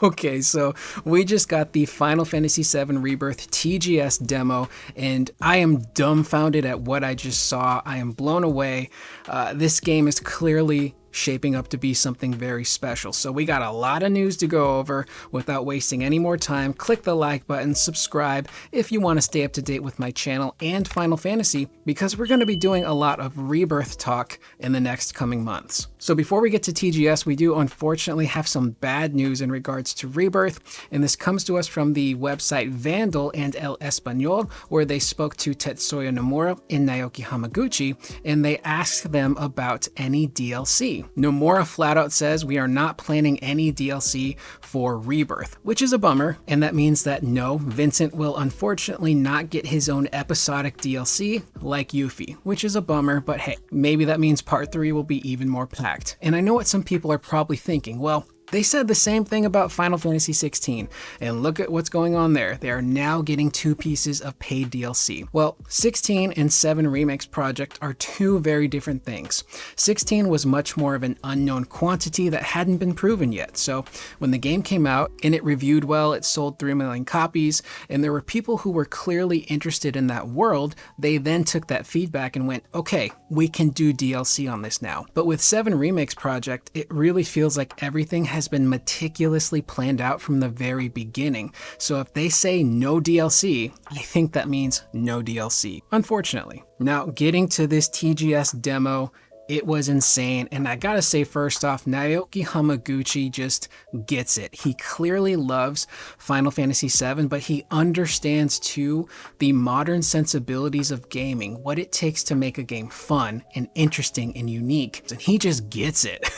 Okay, so we just got the Final Fantasy VII Rebirth TGS demo, and I am dumbfounded at what I just saw. I am blown away. This game is clearly shaping up to be something very special. So we got a lot of news to go over. Without wasting any more time, click the like button, subscribe if you want to stay up to date with my channel and Final Fantasy, because we're going to be doing a lot of Rebirth talk in the next coming months. So before we get to TGS, we do unfortunately have some bad news in regards to Rebirth, and this comes to us from the website Vandal and El Español, where they spoke to Tetsuya Nomura and Naoki Hamaguchi, and they asked them about any DLC. Nomura flat out says we are not planning any DLC for Rebirth, which is a bummer, and that means that no, Vincent will unfortunately not get his own episodic DLC like Yuffie, which is a bummer, but hey, maybe that means part 3 will be even more packed. And I know what some people are probably thinking, well, they said the same thing about Final Fantasy XVI, and look at what's going on there. They are now getting 2 pieces of paid DLC. Well, 16 and 7 Remakes project are 2 very different things. 16 was much more of an unknown quantity that hadn't been proven yet, so when the game came out and it reviewed well, it sold 3 million copies, and there were people who were clearly interested in that world. They then took that feedback and went, okay, we can do DLC on this now. But with 7 Remakes project, it really feels like everything has been meticulously planned out from the very beginning. So if they say no DLC, I think that means no DLC, unfortunately. Now, getting to this TGS demo, it was insane, and I gotta say first off, Naoki Hamaguchi just gets it. He clearly loves Final Fantasy VII, but he understands too the modern sensibilities of gaming, what it takes to make a game fun and interesting and unique, and he just gets it.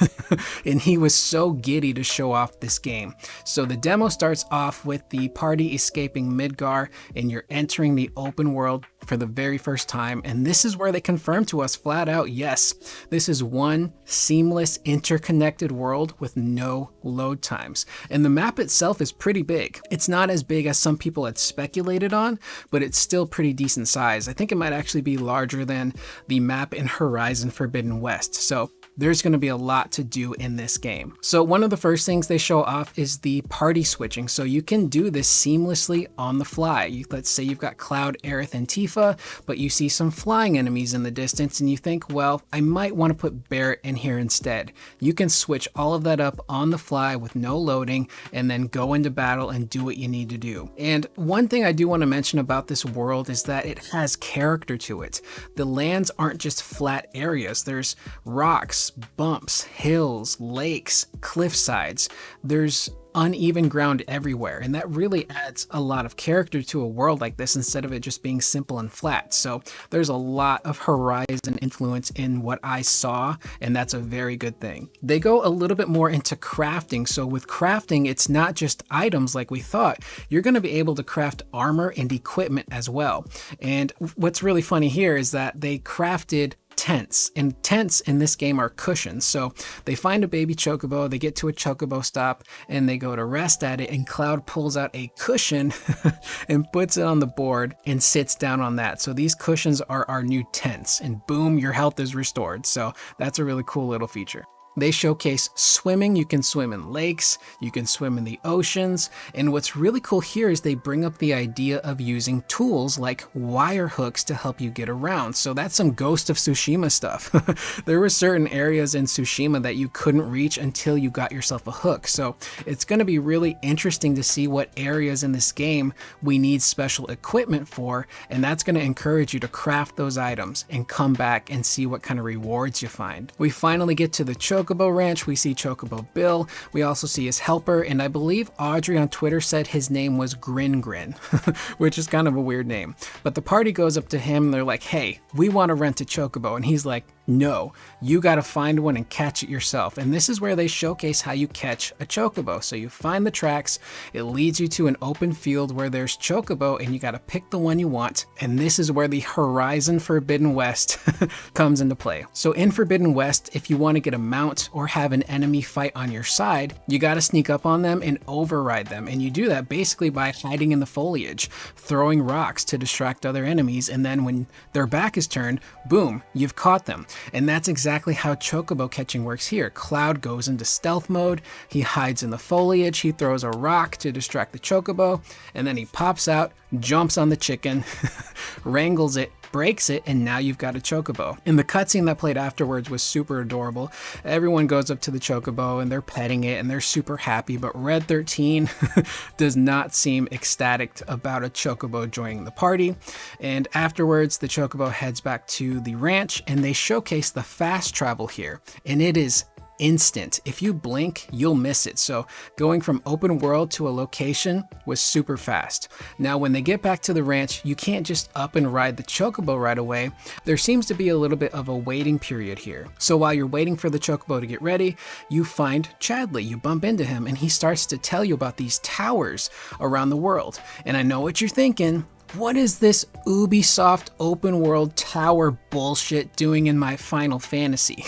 And he was so giddy to show off this game. So the demo starts off with the party escaping Midgar, and you're entering the open world for the very first time, and this is where they confirm to us flat out, yes, this is one seamless interconnected world with no load times. And the map itself is pretty big. It's not as big as some people had speculated on, but it's still pretty decent size. I think it might actually be larger than the map in Horizon Forbidden West. So there's going to be a lot to do in this game. So one of the first things they show off is the party switching. So you can do this seamlessly on the fly. Let's say you've got Cloud, Aerith, and Tifa, but you see some flying enemies in the distance and you think, well, I might want to put Barret in here instead. You can switch all of that up on the fly with no loading and then go into battle and do what you need to do. And one thing I do want to mention about this world is that it has character to it. The lands aren't just flat areas. There's rocks, bumps, hills, lakes, cliff sides. There's uneven ground everywhere, and that really adds a lot of character to a world like this instead of it just being simple and flat. So there's a lot of Horizon influence in what I saw, and that's a very good thing. They go a little bit more into crafting. So with crafting, it's not just items like we thought. You're going to be able to craft armor and equipment as well. And what's really funny here is that they crafted tents, and tents in this game are cushions. So they find a baby chocobo, they get to a chocobo stop, and they go to rest at it, and Cloud pulls out a cushion and puts it on the board and sits down on that. So these cushions are our new tents, and boom, your health is restored. So that's a really cool little feature. They showcase swimming. You can swim in lakes, you can swim in the oceans, and what's really cool here is they bring up the idea of using tools like wire hooks to help you get around. So that's some Ghost of Tsushima stuff. There were certain areas in Tsushima that you couldn't reach until you got yourself a hook. So it's going to be really interesting to see what areas in this game we need special equipment for, and that's going to encourage you to craft those items and come back and see what kind of rewards you find. We finally get to the Chocobo Ranch. We see Chocobo Bill. We also see his helper, and I believe Audrey on Twitter said his name was Grin Grin, which is kind of a weird name. But the party goes up to him and they're like, hey, we want to rent a Chocobo. And he's like, no, you got to find one and catch it yourself. And this is where they showcase how you catch a Chocobo. So you find the tracks, it leads you to an open field where there's Chocobo, and you got to pick the one you want. And this is where the Horizon Forbidden West comes into play. So in Forbidden West, if you want to get a mount or have an enemy fight on your side, you got to sneak up on them and override them. And you do that basically by hiding in the foliage, throwing rocks to distract other enemies. And then when their back is turned, boom, you've caught them. And that's exactly how chocobo catching works here. Cloud goes into stealth mode, he hides in the foliage, he throws a rock to distract the chocobo, and then he pops out, jumps on the chicken, wrangles it, breaks it, and now you've got a chocobo. And the cutscene that played afterwards was super adorable. Everyone goes up to the chocobo and they're petting it and they're super happy, but Red 13 does not seem ecstatic about a chocobo joining the party. And afterwards, the chocobo heads back to the ranch and they showcase the fast travel here, and it is instant. If you blink, you'll miss it. So going from open world to a location was super fast. Now, when they get back to the ranch, you can't just up and ride the chocobo right away. There seems to be a little bit of a waiting period here. So while you're waiting for the chocobo to get ready, you find Chadley. You bump into him and he starts to tell you about these towers around the world. And I know what you're thinking. What is this Ubisoft open world tower bullshit doing in my Final Fantasy?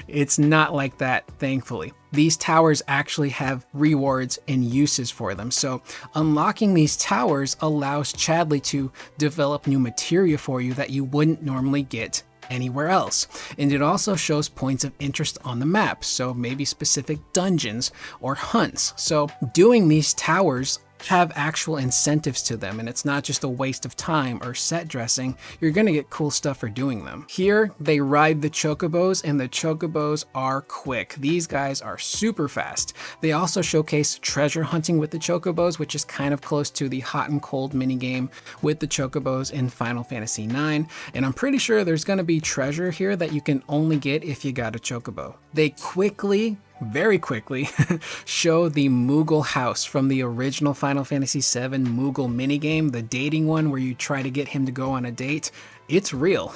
It's not like that, thankfully. These towers actually have rewards and uses for them. So unlocking these towers allows Chadley to develop new materia for you that you wouldn't normally get anywhere else. And it also shows points of interest on the map, so maybe specific dungeons or hunts. So doing these towers have actual incentives to them, and it's not just a waste of time or set dressing. You're gonna get cool stuff for doing them. Here, they ride the chocobos, and the chocobos are quick. These guys are super fast. They also showcase treasure hunting with the chocobos, which is kind of close to the hot and cold minigame with the chocobos in Final Fantasy IX, and I'm pretty sure there's gonna be treasure here that you can only get if you got a chocobo. They very quickly show the Moogle house from the original Final Fantasy VII Moogle minigame, the dating one where you try to get him to go on a date. It's real.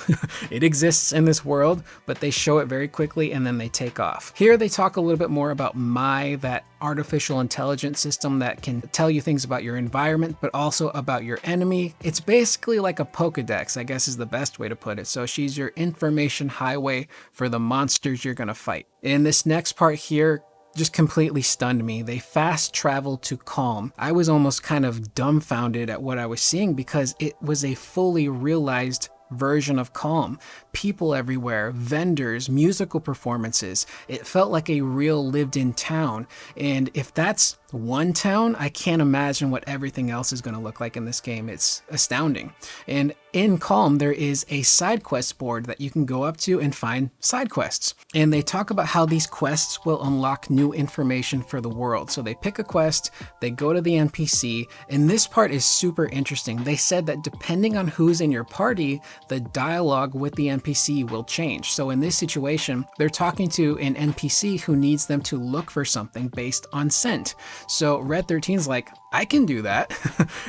It exists in this world, but they show it very quickly and then they take off. Here they talk a little bit more about that artificial intelligence system that can tell you things about your environment, but also about your enemy. It's basically like a Pokedex, I guess is the best way to put it. So she's your information highway for the monsters you're gonna fight. In this next part here, just completely stunned me. They fast traveled to Calm. I was almost kind of dumbfounded at what I was seeing because it was a fully realized version of Calm. People everywhere, vendors, musical performances. It felt like a real lived-in town. And if that's one town, I can't imagine what everything else is going to look like in this game. It's astounding. And in Calm, there is a side quest board that you can go up to and find side quests. And they talk about how these quests will unlock new information for the world. So they pick a quest, they go to the NPC, and this part is super interesting. They said that depending on who's in your party, the dialogue with the NPC will change. So in this situation, they're talking to an NPC who needs them to look for something based on scent. So Red 13's like, I can do that.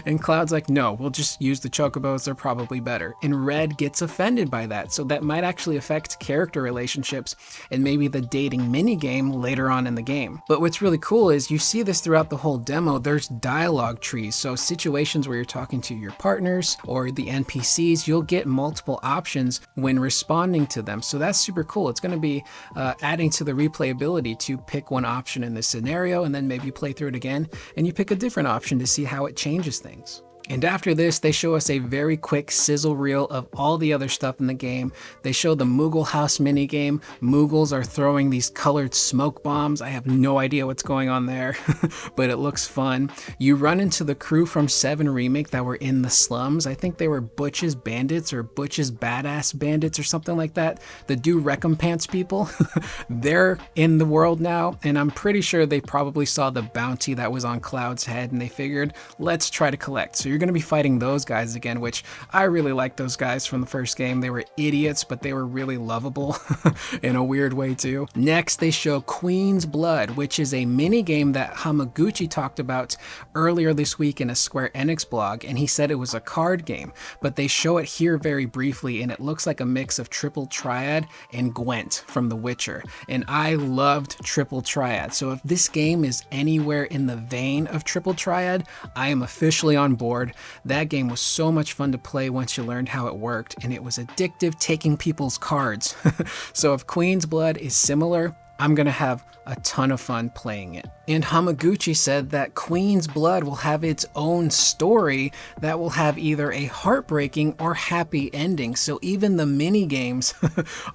And Cloud's like, no, we'll just use the chocobos, they're probably better. And Red gets offended by that. So that might actually affect character relationships and maybe the dating minigame later on in the game. But what's really cool is you see this throughout the whole demo, there's dialogue trees. So situations where you're talking to your partners or the NPCs, you'll get multiple options when responding to them. So that's super cool. It's gonna be adding to the replayability to pick one option in this scenario and then maybe play through it again and you pick a different option to see how it changes things. And after this, they show us a very quick sizzle reel of all the other stuff in the game. They show the Moogle house minigame. Moogles are throwing these colored smoke bombs. I have no idea what's going on there, but it looks fun. You run into the crew from 7 Remake that were in the slums. I think they were Butch's Bandits or Butch's Badass Bandits or something like that. The Do Recompense people. They're in the world now, and I'm pretty sure they probably saw the bounty that was on Cloud's head and they figured, let's try to collect. So you're going to be fighting those guys again, which I really like those guys from the first game. They were idiots, but they were really lovable in a weird way too. Next, they show Queen's Blood, which is a mini game that Hamaguchi talked about earlier this week in a Square Enix blog, and he said it was a card game, but they show it here very briefly, and it looks like a mix of Triple Triad and Gwent from The Witcher, and I loved Triple Triad, so if this game is anywhere in the vein of Triple Triad, I am officially on board. That game was so much fun to play once you learned how it worked, and it was addictive taking people's cards. So if Queen's Blood is similar, I'm gonna have a ton of fun playing it. And Hamaguchi said that Queen's Blood will have its own story that will have either a heartbreaking or happy ending. So even the mini games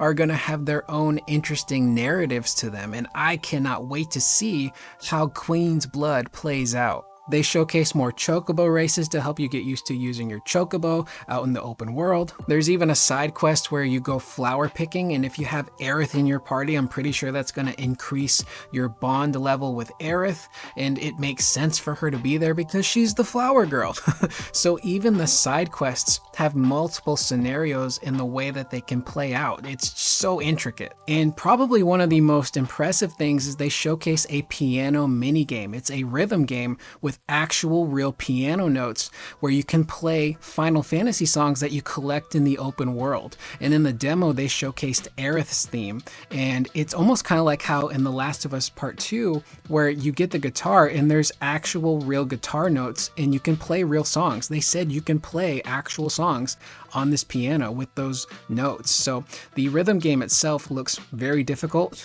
are gonna have their own interesting narratives to them. And I cannot wait to see how Queen's Blood plays out. They showcase more chocobo races to help you get used to using your chocobo out in the open world. There's even a side quest where you go flower picking, and if you have Aerith in your party, I'm pretty sure that's going to increase your bond level with Aerith, and it makes sense for her to be there because she's the flower girl. So even the side quests have multiple scenarios in the way that they can play out. It's so intricate. And probably one of the most impressive things is they showcase a piano mini game. It's a rhythm game with actual real piano notes where you can play Final Fantasy songs that you collect in the open world. And in the demo, they showcased Aerith's theme. And it's almost kind of like how in The Last of Us Part 2, where you get the guitar and there's actual real guitar notes and you can play real songs. They said you can play actual songs on this piano with those notes. So the rhythm game itself looks very difficult.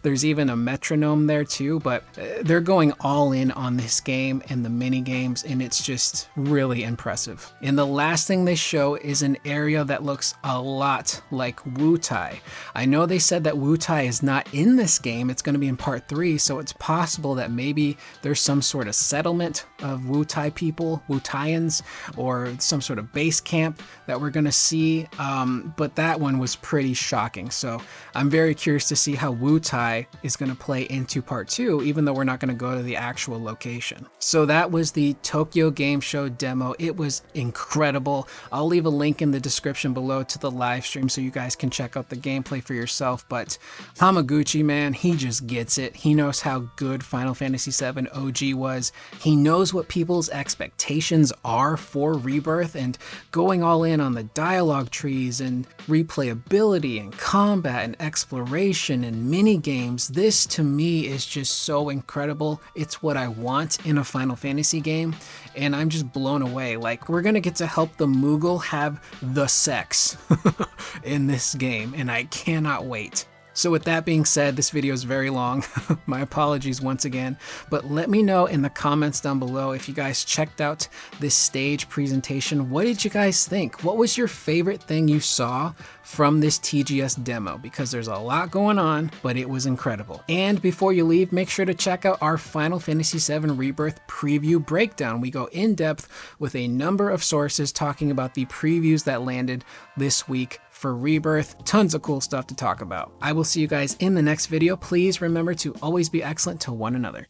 There's even a metronome there too, but they're going all in on this game and the mini games, and it's just really impressive. And the last thing they show is an area that looks a lot like Wutai. I know they said that Wutai is not in this game, it's going to be in part 3, so it's possible that maybe there's some sort of settlement of Wutai people, Wutaians, or some sort of base camp that we're going to see, but that one was pretty shocking. So I'm very curious to see how Wutai is going to play into part 2, even though we're not going to go to the actual location. So that was the Tokyo Game Show demo. It was incredible. I'll leave a link in the description below to the live stream so you guys can check out the gameplay for yourself. But Hamaguchi, man, he just gets it. He knows how good Final Fantasy VII OG was. He knows what people's expectations are for Rebirth, and going all in on the dialogue trees and replayability and combat and exploration and mini games. This to me is just so incredible. It's what I want in a Final Fantasy game, and I'm just blown away. Like, we're gonna get to help the Moogle have the sex in this game, and I cannot wait. So with that being said, this video is very long. My apologies once again, but let me know in the comments down below if you guys checked out this stage presentation. What did you guys think? What was your favorite thing you saw from this TGS demo? Because there's a lot going on, but it was incredible. And before you leave, make sure to check out our Final Fantasy VII Rebirth preview breakdown. We go in depth with a number of sources talking about the previews that landed this week for Rebirth. Tons of cool stuff to talk about. I will see you guys in the next video. Please remember to always be excellent to one another.